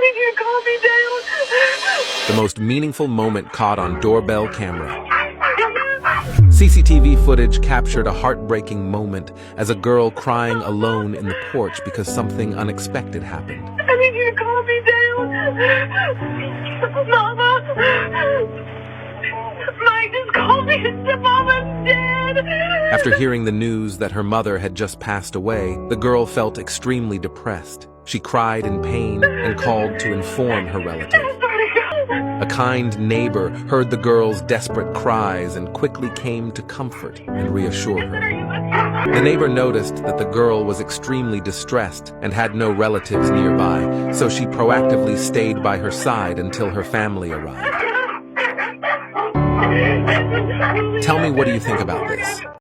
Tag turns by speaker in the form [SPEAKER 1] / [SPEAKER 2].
[SPEAKER 1] need you to calm me down.
[SPEAKER 2] The most meaningful moment caught on doorbell camera. CCTV footage captured a heartbreaking moment as a girl crying alone in the porch because something unexpected happened.
[SPEAKER 1] I need you to calm me down. Mama. Mike just called me and said Mama's dead.
[SPEAKER 2] After hearing the news that her mother had just passed away, the girl felt extremely depressed. She cried in pain and called to inform her relative. A kind neighbor heard the girl's desperate cries and quickly came to comfort and reassure her. The neighbor noticed that the girl was extremely distressed and had no relatives nearby, so she proactively stayed by her side until her family arrived. Tell me, what do you think about this?